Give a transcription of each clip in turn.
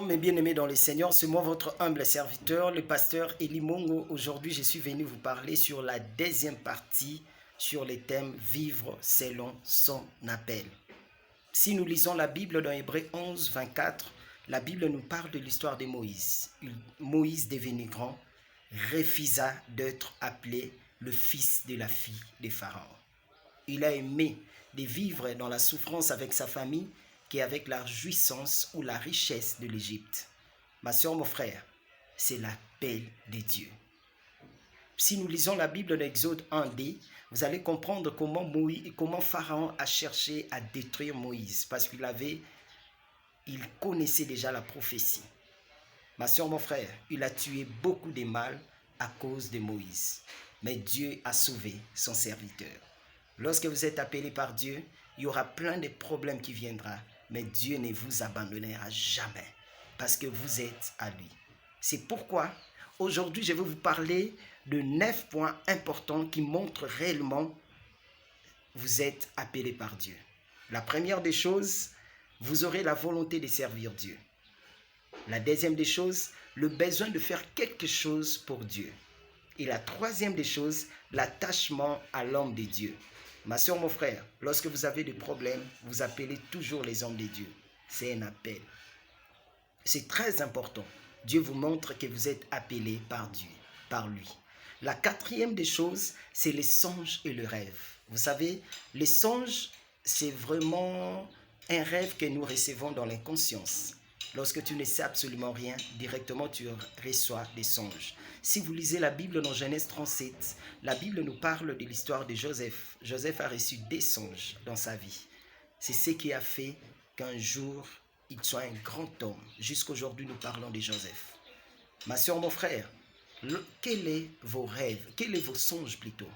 mes bien-aimés dans le Seigneur, c'est moi votre humble serviteur, le pasteur Eli Mongo. Aujourd'hui, je suis venu vous parler sur la deuxième partie sur le thème « Vivre selon son appel ». Si nous lisons la Bible dans Hébreux 11, 24, la Bible nous parle de l'histoire de Moïse. Moïse, devenu grand, refusa d'être appelé le fils de la fille de Pharaon. Il a aimé de vivre dans la souffrance avec sa famille qu'avec la jouissance ou la richesse de l'Égypte. Ma soeur, mon frère, c'est l'appel de Dieu. Si nous lisons la Bible d'Exode 1d, vous allez comprendre comment Pharaon a cherché à détruire Moïse, parce qu'il connaissait déjà la prophétie. Ma soeur, mon frère, il a tué beaucoup de mal à cause de Moïse. Mais Dieu a sauvé son serviteur. Lorsque vous êtes appelé par Dieu, il y aura plein de problèmes qui viendront. Mais Dieu ne vous abandonnera jamais parce que vous êtes à lui. C'est pourquoi aujourd'hui je vais vous parler de 9 points importants qui montrent réellement que vous êtes appelé par Dieu. La première des choses, vous aurez la volonté de servir Dieu. La deuxième des choses, le besoin de faire quelque chose pour Dieu. Et la troisième des choses, l'attachement à l'homme de Dieu. Ma soeur, mon frère, lorsque vous avez des problèmes, vous appelez toujours les hommes de Dieu. C'est un appel. C'est très important. Dieu vous montre que vous êtes appelé par Dieu, par lui. La quatrième des choses, c'est les songes et le rêve. Vous savez, les songes, c'est vraiment un rêve que nous recevons dans l'inconscience. Lorsque tu ne sais absolument rien, directement tu reçois des songes. Si vous lisez la Bible dans Genèse 37, la Bible nous parle de l'histoire de Joseph. Joseph a reçu des songes dans sa vie. C'est ce qui a fait qu'un jour, il soit un grand homme. Jusqu'aujourd'hui, nous parlons de Joseph. Ma soeur, mon frère, quels sont vos rêves? Quels sont vos songes plutôt?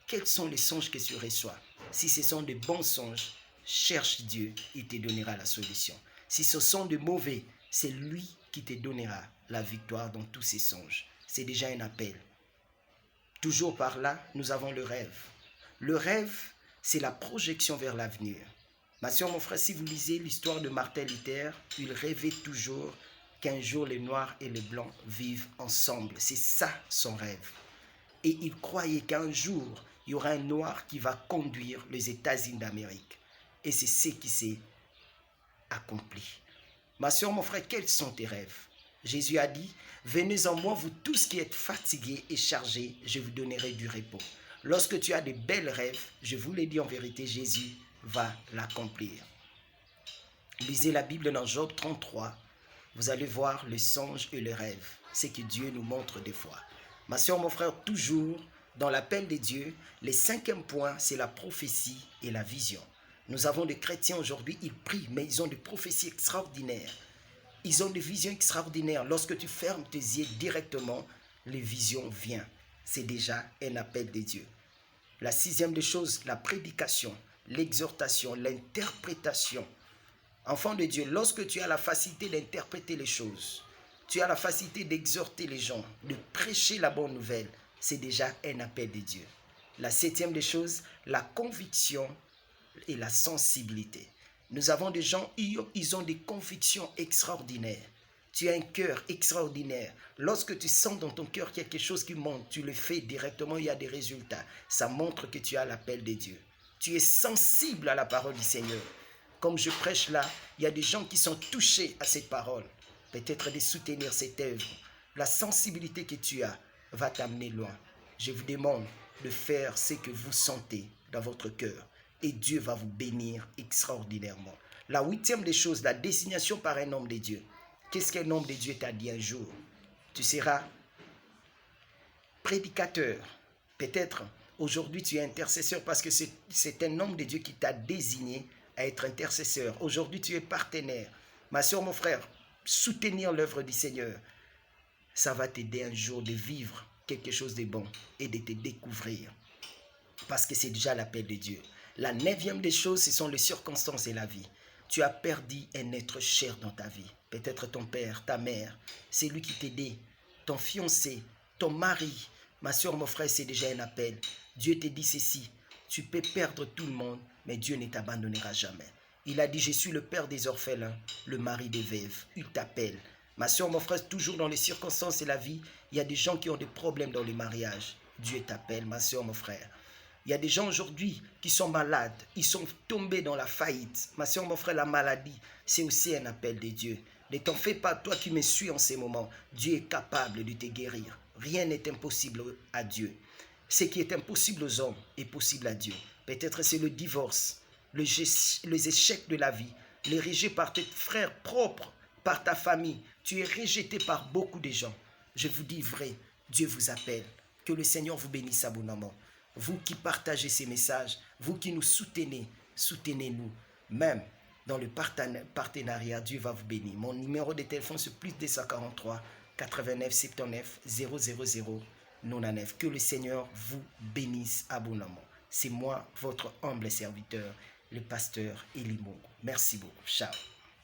Quels sont les songes que tu reçois? Si ce sont de bons songes, cherche Dieu, il te donnera la solution. Si ce sont de mauvais, c'est lui qui te donnera la victoire dans tous ces songes. C'est déjà un appel. Toujours par là, nous avons le rêve. Le rêve, c'est la projection vers l'avenir. Ma soeur, mon frère, si vous lisez l'histoire de Martin Luther, il rêvait toujours qu'un jour les Noirs et les Blancs vivent ensemble. C'est ça son rêve. Et il croyait qu'un jour, il y aura un Noir qui va conduire les États-Unis d'Amérique. Et c'est ce qui s'est accompli. Ma soeur, mon frère, quels sont tes rêves? Jésus a dit, venez en moi, vous tous qui êtes fatigués et chargés, je vous donnerai du repos. Lorsque tu as de belles rêves, je vous l'ai dit en vérité, Jésus va l'accomplir. Lisez la Bible dans Job 33, vous allez voir le songe et le rêve, ce que Dieu nous montre des fois. Ma soeur, mon frère, toujours dans l'appel de Dieu, le cinquième point, c'est la prophétie et la vision. Nous avons des chrétiens aujourd'hui, ils prient, mais ils ont des prophéties extraordinaires. Ils ont des visions extraordinaires. Lorsque tu fermes tes yeux directement, les visions viennent. C'est déjà un appel de Dieu. La sixième des choses, la prédication, l'exhortation, l'interprétation. Enfant de Dieu, lorsque tu as la facilité d'interpréter les choses, tu as la facilité d'exhorter les gens, de prêcher la bonne nouvelle, c'est déjà un appel de Dieu. La septième des choses, la conviction et la sensibilité. Nous avons des gens, ils ont des convictions extraordinaires. Tu as un cœur extraordinaire. Lorsque tu sens dans ton cœur quelque chose qui monte, tu le fais directement, il y a des résultats. Ça montre que tu as l'appel de Dieu. Tu es sensible à la parole du Seigneur. Comme je prêche là, il y a des gens qui sont touchés à cette parole. Peut-être de soutenir cette œuvre. La sensibilité que tu as va t'amener loin. Je vous demande de faire ce que vous sentez dans votre cœur. Et Dieu va vous bénir extraordinairement. La huitième des choses, la désignation par un homme de Dieu. Qu'est-ce qu'un homme de Dieu t'a dit un jour? Tu seras prédicateur. Peut-être aujourd'hui tu es intercesseur parce que c'est un homme de Dieu qui t'a désigné à être intercesseur. Aujourd'hui tu es partenaire. Ma soeur, mon frère, soutenir l'œuvre du Seigneur, ça va t'aider un jour de vivre quelque chose de bon et de te découvrir. Parce que c'est déjà l'appel de Dieu. La neuvième des choses, ce sont les circonstances et la vie. Tu as perdu un être cher dans ta vie. Peut-être ton père, ta mère, c'est lui qui t'aidait. Ton fiancé, ton mari. Ma soeur, mon frère, c'est déjà un appel. Dieu te dit ceci. Tu peux perdre tout le monde, mais Dieu ne t'abandonnera jamais. Il a dit, je suis le père des orphelins, le mari des veuves. Il t'appelle. Ma soeur, mon frère, toujours dans les circonstances et la vie, il y a des gens qui ont des problèmes dans le mariage. Dieu t'appelle, ma soeur, mon frère. Il y a des gens aujourd'hui qui sont malades, ils sont tombés dans la faillite. Ma soeur, mon frère, la maladie, c'est aussi un appel de Dieu. Ne t'en fais pas, toi qui me suis en ces moments. Dieu est capable de te guérir. Rien n'est impossible à Dieu. Ce qui est impossible aux hommes est possible à Dieu. Peut-être c'est le divorce, les échecs de la vie, les rejets par tes frères propres, par ta famille. Tu es rejeté par beaucoup de gens. Je vous dis vrai, Dieu vous appelle. Que le Seigneur vous bénisse abondamment. Vous qui partagez ces messages, vous qui nous soutenez, soutenez-nous. Même dans le partenariat, Dieu va vous bénir. Mon numéro de téléphone, c'est plus 243 89 79 000 99. Que le Seigneur vous bénisse abondamment. C'est moi, votre humble serviteur, le pasteur Elie Mongo. Merci beaucoup. Ciao.